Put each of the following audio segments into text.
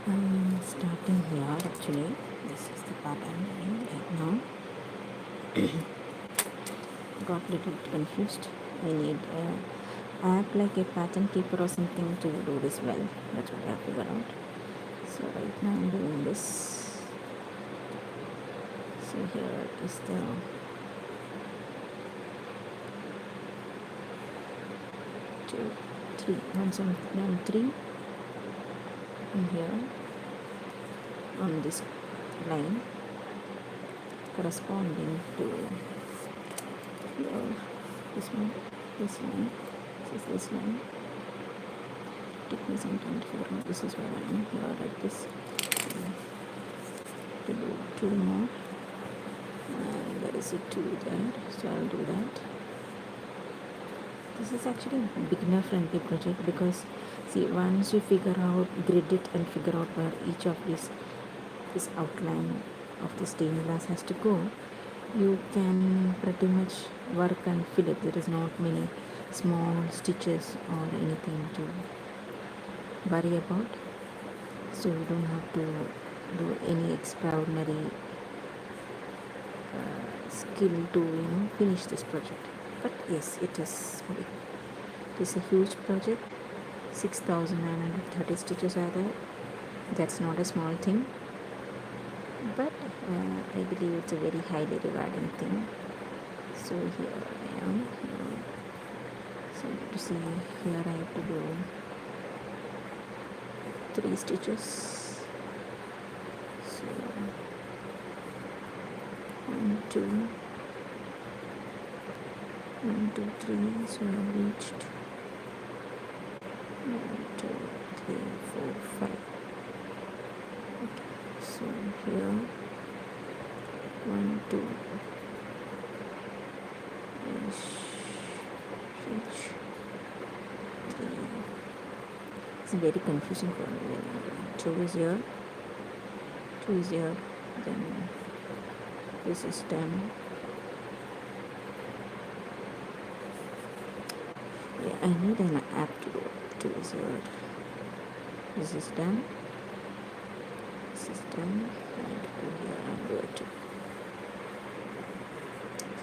I'm starting here actually. This is the part I'm doing right now. Got a little bit confused. I need a app like a pattern keeper or something to do this well. That's what I figured out. So right now I'm doing this. So here is the 2, 3. Once I'm done 3, and here on this line corresponding to here, this one, this line, this line. Take me some time to figure out this is where I am here like this. To do 2 more, and there is a 2 there, so I'll do that. This is actually a beginner friendly project because see, once you figure out, grid it and figure out where each of this outline of the stained glass has to go, you can pretty much work and fill it. There is not many small stitches or anything to worry about, so you don't have to do any extraordinary skill to finish this project. But yes, it is big. It is a huge project. 6,930 stitches are there. That's not a small thing, but I believe it's a very highly rewarding thing. So here I am. So to see here I have to do 3 stitches. So 1, 2, 1, 2, 3. So I have reached 1, 2, 3, 4, 5. Okay. So here 1, 2. Reach 3. It's very confusing for me. 2 is here, 2 is here, then this is done. Yeah, I need an app to do it. 2 is here, this is done, this is done. I need to go here and do it too.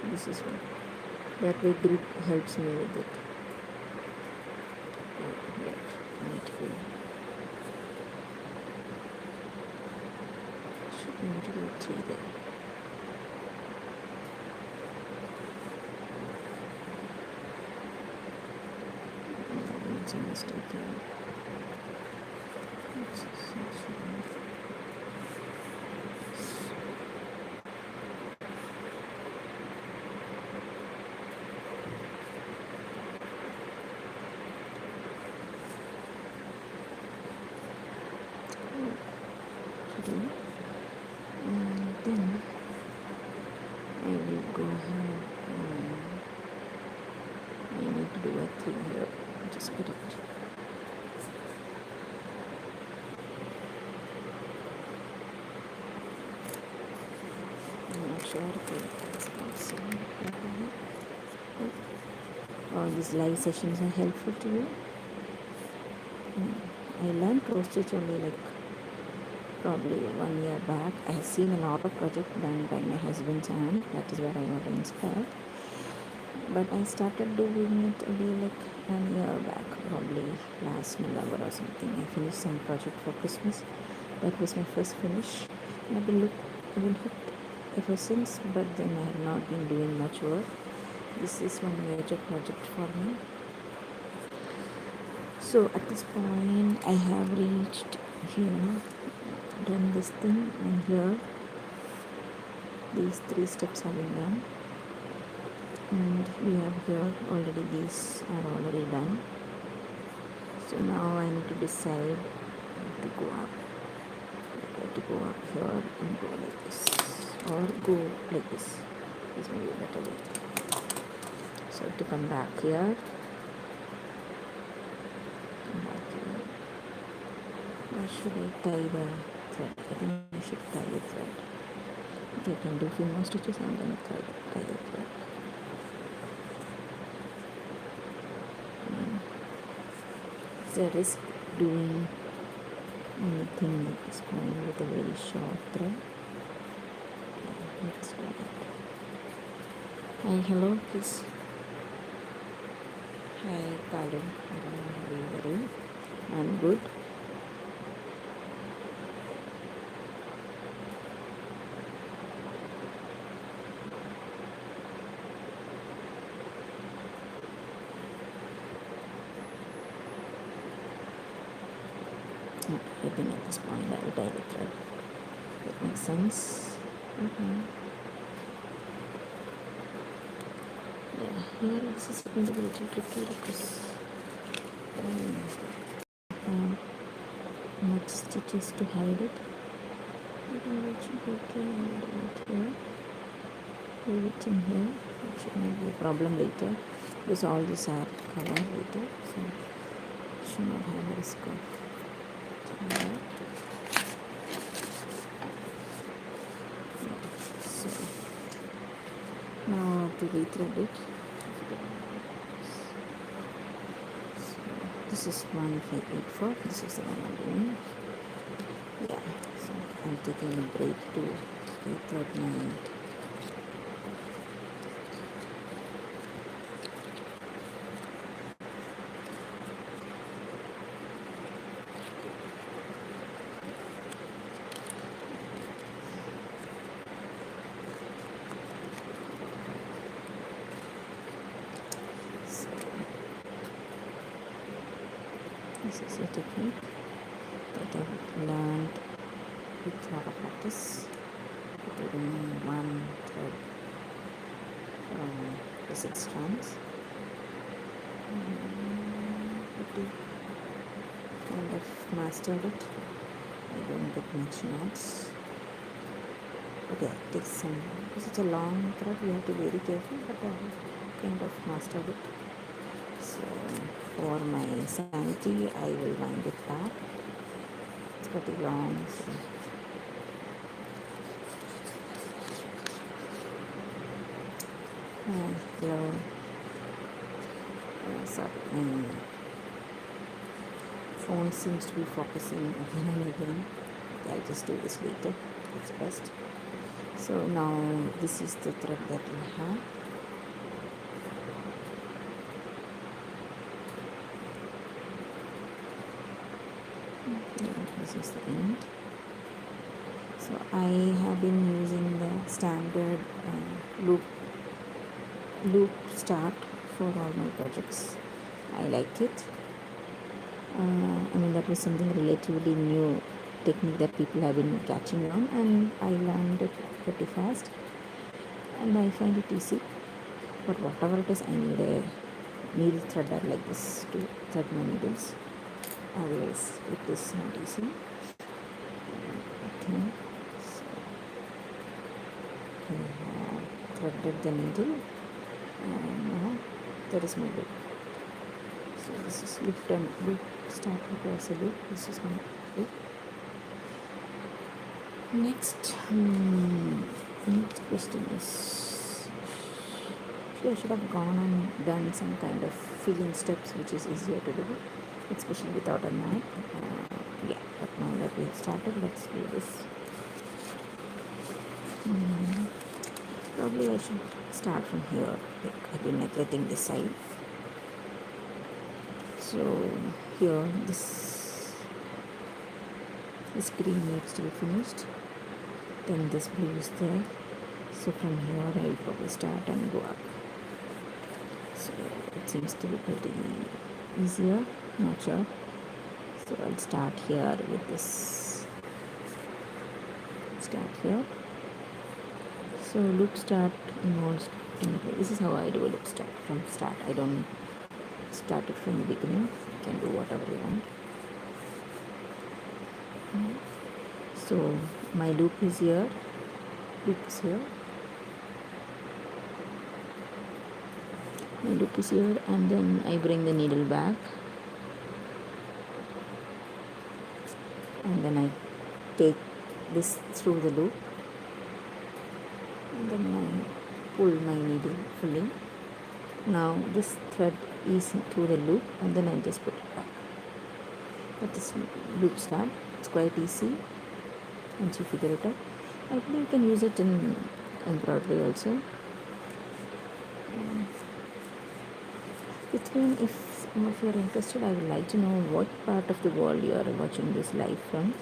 So this is one. That way grid helps me with it. Yeah, I need to go. Should need to do 3 there. It's a mistake here. And then I will go ahead and I need to do a 3 here. Just put it. I'm not sure if it's possible. All these live sessions are helpful to you. I learned cross stitch only like probably 1 year back. I have seen a lot of projects done by my husband's hand. That is where I got inspired. But I started doing it only like 1 year back, probably last November or something. I finished some project for Christmas. That was my first finish. And I've been hooked ever since, but then I have not been doing much work. This is one major project for me. So at this point I have reached here, done this thing, and here these 3 steps have been done, and we have here already, these are already done. So now I need to decide to go up. I have to go up here and go like this, or go like this. This may be a better way. So to come back here, or should I tie the thread? I think I should tie the thread. Okay, I can do a few more stitches and then tie the thread. It's a risk doing anything is going with a very short thread. Let's do it. Hi, hello, please. Hi, Kalu. I don't know how you are doing. I'm good. I think at this point I will tie the thread. That makes sense. Yeah, here this is going to be a little tricky because much stitches to hide it. I think it should be okay. I'll do it here. Leave it in here. It should not be a problem later because all these are covered later, so it should not have a risk of that. So now to rethread it. So this is 1584. This is the one I'm doing. Yeah. So I'm taking a break to rethread my this is a technique that I've learned with a lot of practice. Putting one thread from the 6 strands. Pretty kind of mastered it. I don't get much knots. Okay, it takes some, because it's a long thread, you have to be very careful, but I kind of mastered it. So for my sanity, I will wind it back. It's pretty long, so here, sorry, my phone seems to be focusing again and again. I'll just do this later, it's best. So now this is the thread that we have. This is the end. So I have been using the standard loop start for all my projects. I like it. I mean, that was something relatively new technique that people have been catching on, and I learned it pretty fast, and I find it easy. But whatever it is, I need a needle threader like this to thread my needles. Otherwise, it is not easy. Okay, so I have threaded the needle, and now that is my loop. So this is loop start across a loop. This is my loop. Next question is, I should have gone and done some kind of filling steps, which is easier to do, especially without a knife. Yeah, but now that we have started, let's do this. Probably I should start from here. I've been neglecting this side. So here, this green needs to be finished. Then this blue is there. So from here, I will probably start and go up. So it seems to be pretty easier, not sure. So I'll start here with this. Start here. So loop start involves, this is how I do a loop start from start. I don't start it from the beginning. You can do whatever you want. So my loop is here. Loop is here. My loop is here, and then I bring the needle back, and then I take this through the loop, and then I pull my needle fully. Now this thread is through the loop, and then I just put it back. That is loop start. It's quite easy once you figure it out. I believe you can use it in embroidery also. Between, if you're interested, I would like to know what part of the world you are watching this live from.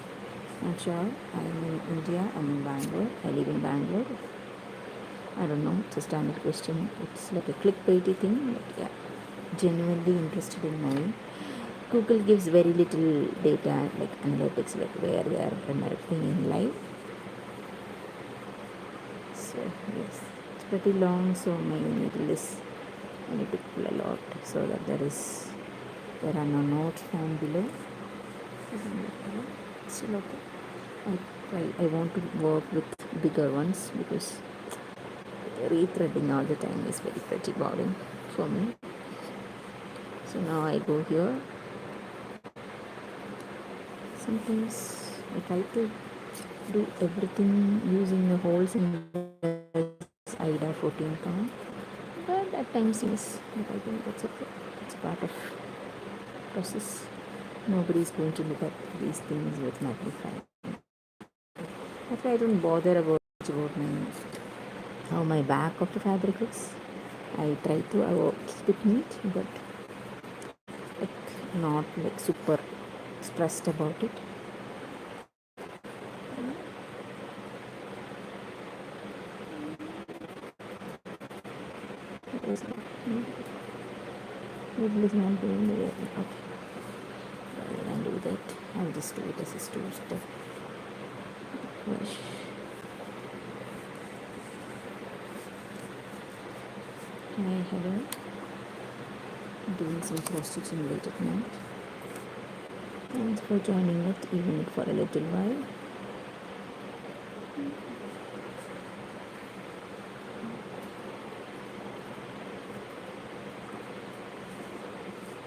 Not sure. I'm in India. I'm in Bangalore. I live in Bangalore. I don't know. It's a standard question. It's like a clickbaity thing, but yeah, genuinely interested in knowing. Google gives very little data, like analytics, like where they are and everything in live. So yes, it's pretty long. So my needle is, I need to pull a lot so that there are no notes found below. Still okay. I want to work with bigger ones because rethreading all the time is very pretty boring for me. So now I go here. Sometimes I try to do everything using the holes in the IDA 14 count, but at times yes, but I think that's okay. It's part of process. Nobody is going to look at these things with magnifying. That's why I don't bother about how my back of the fabric looks. I try to keep it neat, but like not like super stressed about it. It is not doing it. Okay, rather than do that, I'll just do it as a two-step wash. Hi, hello. Doing some cross stitching late at night. Thanks for joining it, even for a little while.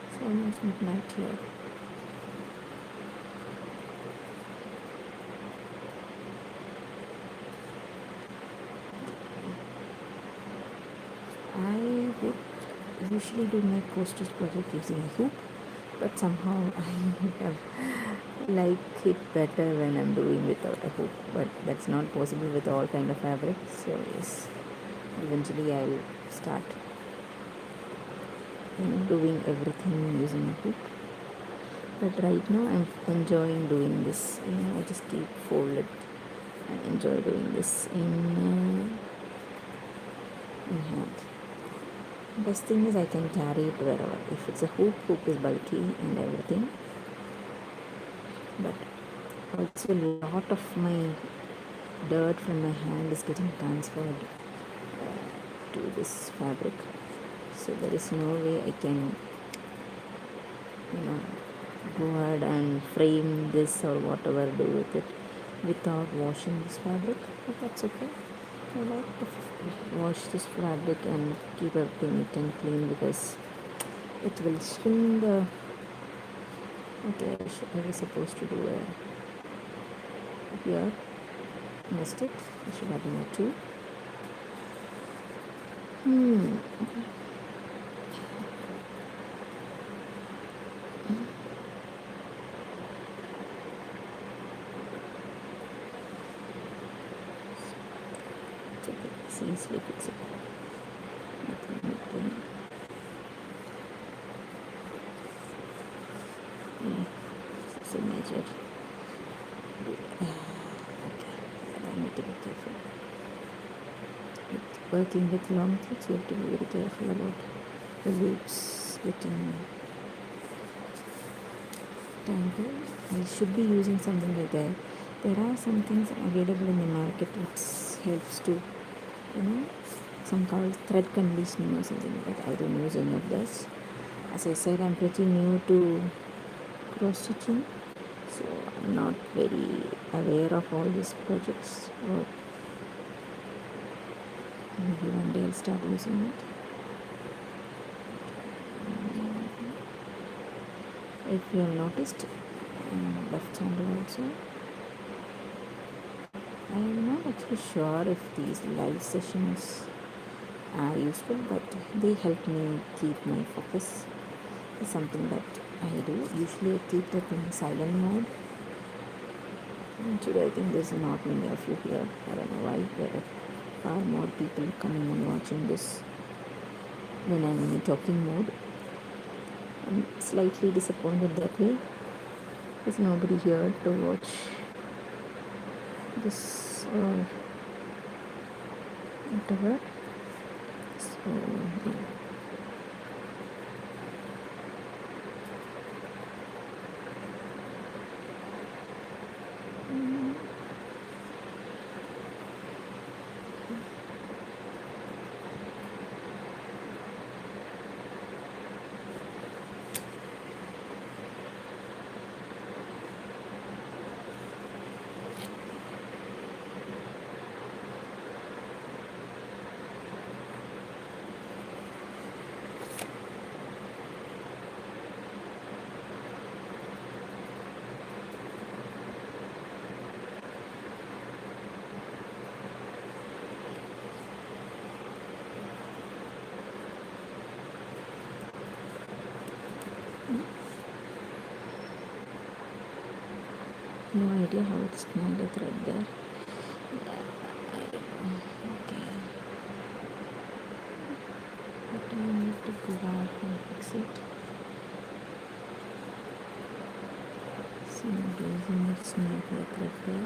It's almost midnight here. I would usually do my post-stitch project using a hoop, but somehow I have like it better when I'm doing without a hoop, but that's not possible with all kind of fabrics. So yes, eventually I'll start doing everything using a hoop, but right now I'm enjoying doing this. I just keep folded and enjoy doing this in hand. Best thing is I can carry it wherever. If it's a hoop is bulky and everything, but also a lot of my dirt from my hand is getting transferred to this fabric, so there is no way I can go ahead and frame this or whatever do with it without washing this fabric, but that's okay. I like to wash this fabric and keep everything neat and clean because it will shrink the. Okay, I was supposed to do here. Missed it. I should have done it too. Easily fix it. Nothing. It's a major. Okay, I need to be careful. With working with long threads, you have to be very careful about the loops getting tangled. I should be using something like that. There are some things available in the market which helps to some called thread conditioning or something like that. I don't use any of this. As I said, I'm pretty new to cross stitching, so I'm not very aware of all these projects, but maybe one day I'll start using it. If you have noticed, left handle also, I am not actually sure if these live sessions are useful, but they help me keep my focus. It's something that I do. Usually I keep that in silent mode Today I think there's not many of you here. I don't know why there are far more people coming and watching this when I'm in a talking mode. I'm slightly disappointed that way. There's nobody here to watch this or whatever. So yeah. No idea how it's not a thread there. I don't know. Okay. But I need to go out and fix it. Some reason it's not a thread there.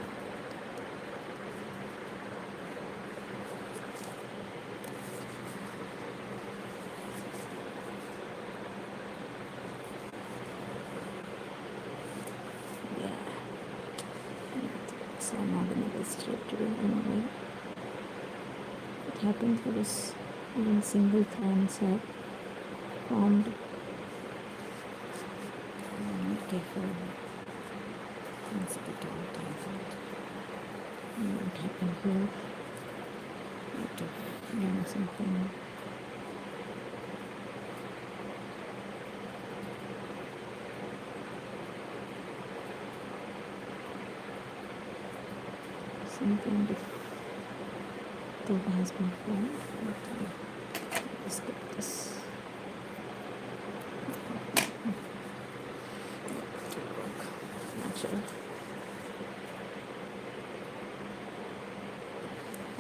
Yeah. So I'm not in the best shape today anyway. It happens because even single threads are formed. I'm not careful. Things get all tangled. What happened here? Might have done something. Something that has been formed. Let's get this. Not sure.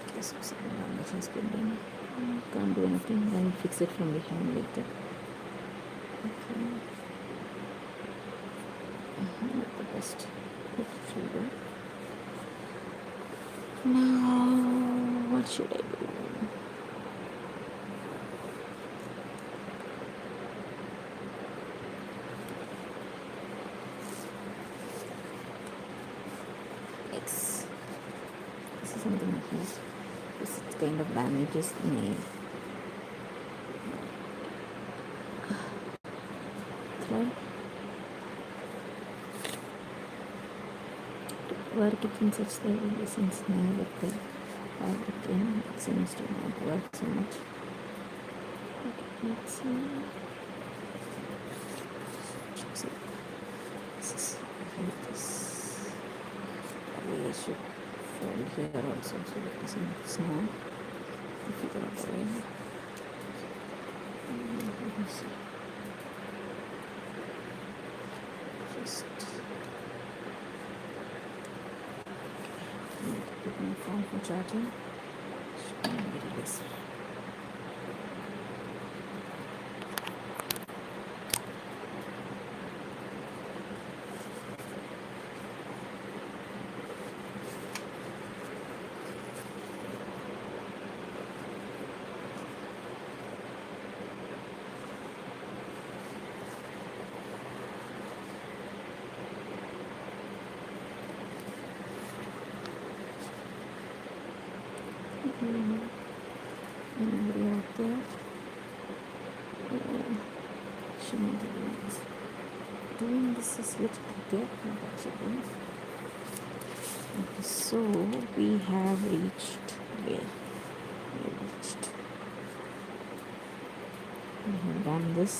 Okay, so something damage has been done. Can't do anything. I'll fix it from behind later. Okay. Not the best. It should do. Now, what should I do? X. This is something like this. This kind of damages my thread. Work it in such that it is in snare that the fabric in it seems to not work so much. Okay, let's see. This is like this. Probably I should fold here also so it doesn't snap. Figure out the way. Let me see. Just put my phone for charging. Should be very less. Anybody out there? Shouldn't be doing this is little bit actually. Okay, so we have reached where we reached. We have done this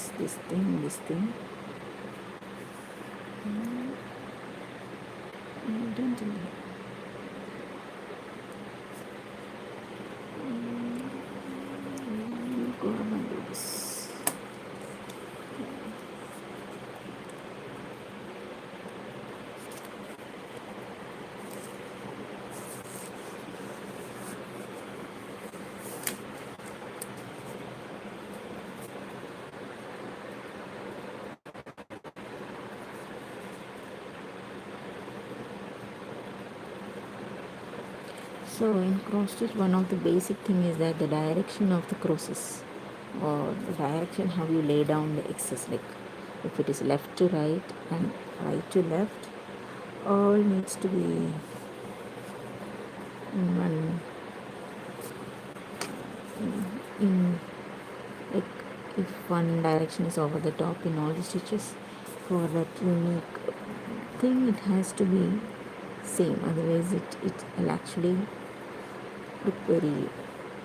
thing. And done till here. Go ahead and do this. So in cross stitch, one of the basic thing is that the direction of the crosses, or the direction how you lay down the excess, like if it is left to right and right to left, all needs to be in one, in like if one direction is over the top in all the stitches, for that unique thing it has to be same, otherwise it will actually look very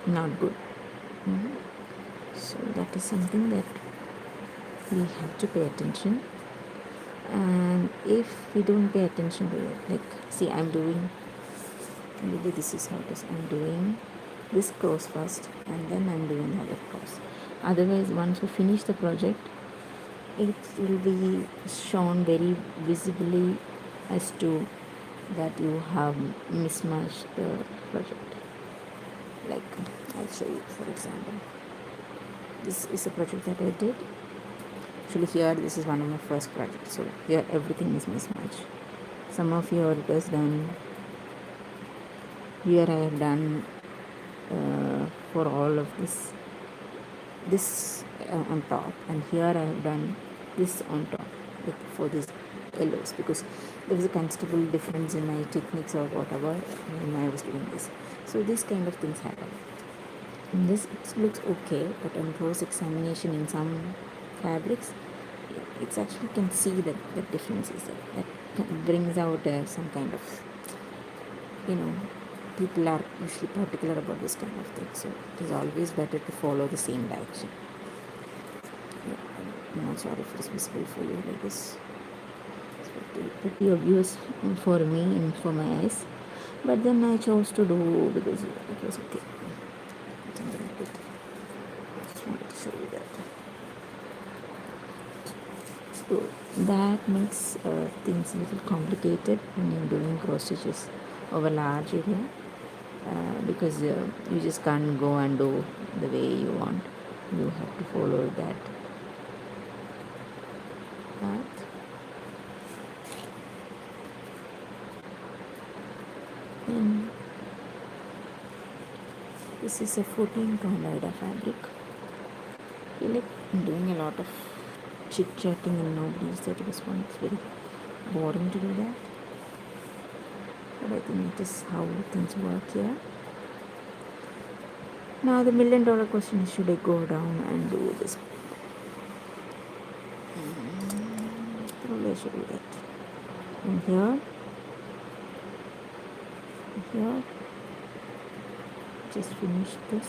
not good. Mhm. So that is something that we have to pay attention. And if we don't pay attention to it, like see, I'm doing, maybe this is how it is, I'm doing this cross first and then I'm doing the other cross. Otherwise, once we finish the project, it will be shown very visibly as to that you have mismatched the project. Like I'll show you, for example, this is a project that I did. Actually here this is one of my first projects, so here everything is mismatched. Some of here it was done, here I have done for all of this on top, and here I have done this on top, like for this yellows, because there was a considerable difference in my techniques or whatever when I was doing this. So these kind of things happen. In this it looks okay, but on cross examination in some fabrics, it's actually can see that the differences that brings out some kind of, you know, people are usually particular about this kind of thing, so it is always better to follow the same direction. I'm not sure if it is visible for you like this. It's pretty obvious for me and for my eyes, but then I chose to do because it was okay. Something like that. Just wanted to show you that. So that makes things a little complicated when you're doing cross stitches over large area, because you just can't go and do the way you want. You have to follow that path. And this is a 14-count Ida fabric. I feel like I'm doing a lot of chit-chatting and nobody is there to respond. It's very boring to do that, but I think it is how things work here. Now the $1,000,000 question is, should I go down and do this? Probably I should do that. And here, just finish this.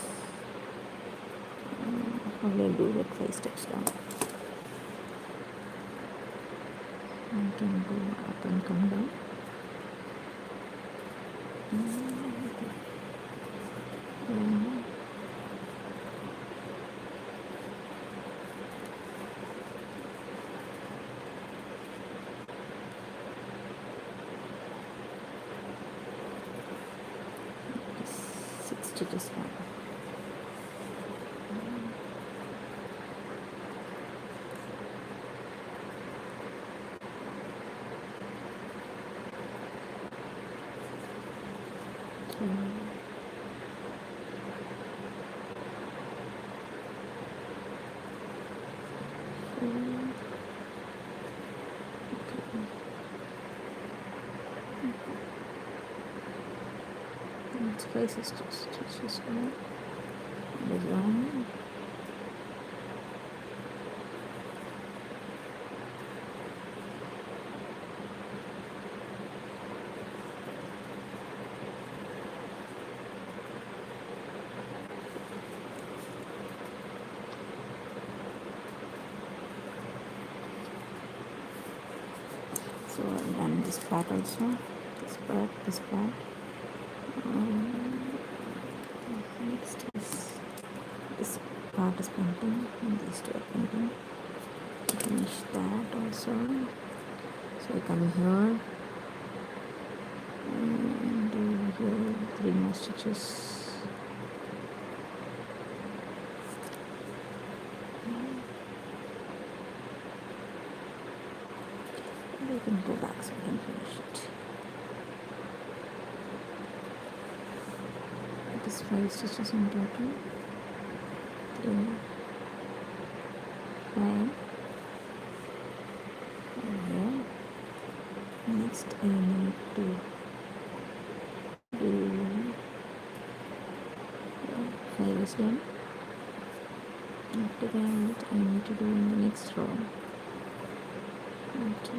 Probably I'll do that 5 steps down. I can go up and come down. Stitches down. Its face is just now. There's one. So I've done this part also. This part. Next is this part is painting and these two are painting. Finish that also. So I come here and do here 3 more stitches. And I can go back so I can finish it. is 5 stitches in total. 3, 5 here. Next I need to do 5 is done. After that I need to do in the next row 1, 2,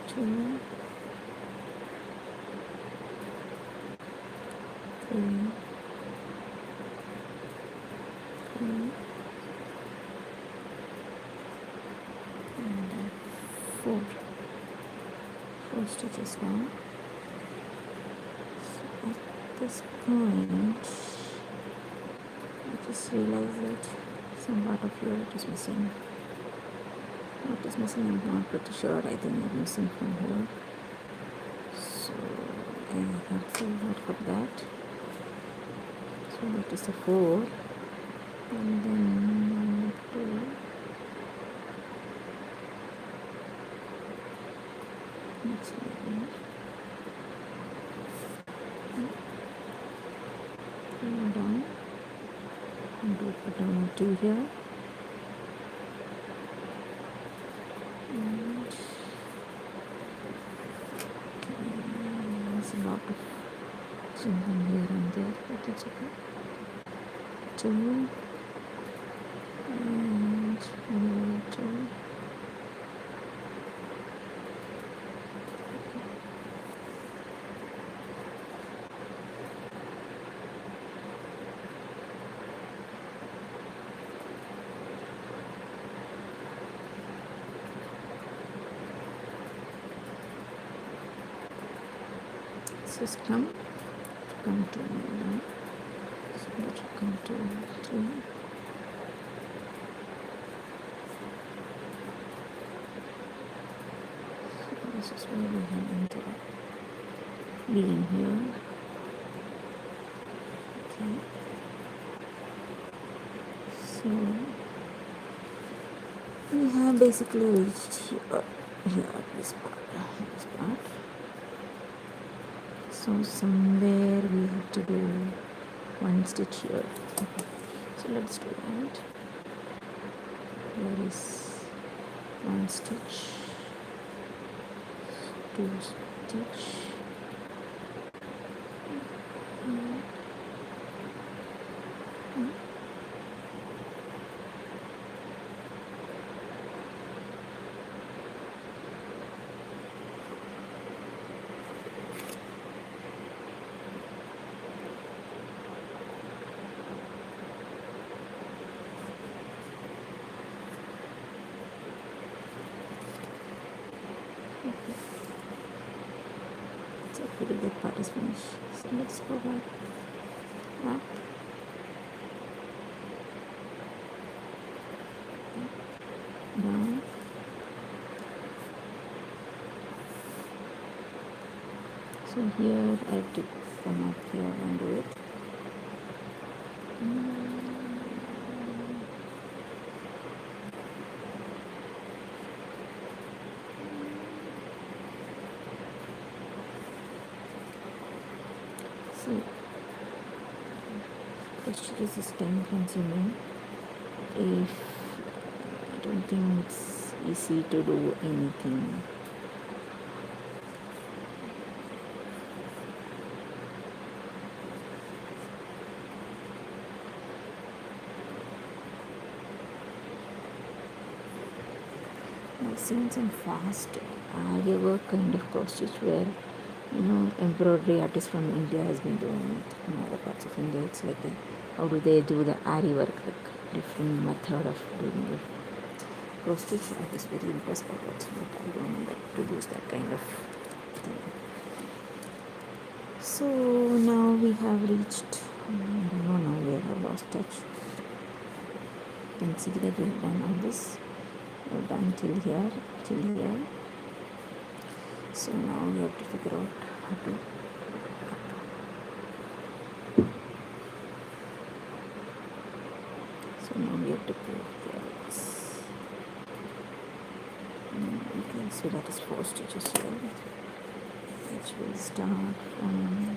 2, 3, 4 stitches now. So at this point I just realized that some part of here it is missing. What is missing I'm not pretty sure. I think it's missing from here. So I have to work up that. So that is the 4, and then I have to next line. Down and do put down 2 here, and there's a lot of something here and there, but it's okay. 2 and another 2. System come to 1, so that will come to 3. So this is where we have entered being here. Okay, so we have basically reached here this part. So somewhere we have to do 1 stitch here. Okay. So let's do that. Here is 1 stitch, 2 stitch, so pretty good part is finished. So let's go back up, down, so here I have to come up here and do it. So this is time consuming. If I don't think it's easy to do anything. I've seen some fast area work kind of cross stitch where embroidery artist from India has been doing it in other parts of India. It's like how do they do the ari work, like different method of doing the cross stitch. I was very impressed by that, but I don't like to use that kind of thing. So now we have reached, I don't know now where I lost touch. You can see that we have done all this. We've done till here. So now we have to figure out how to So that is 4 stitches here, which will start from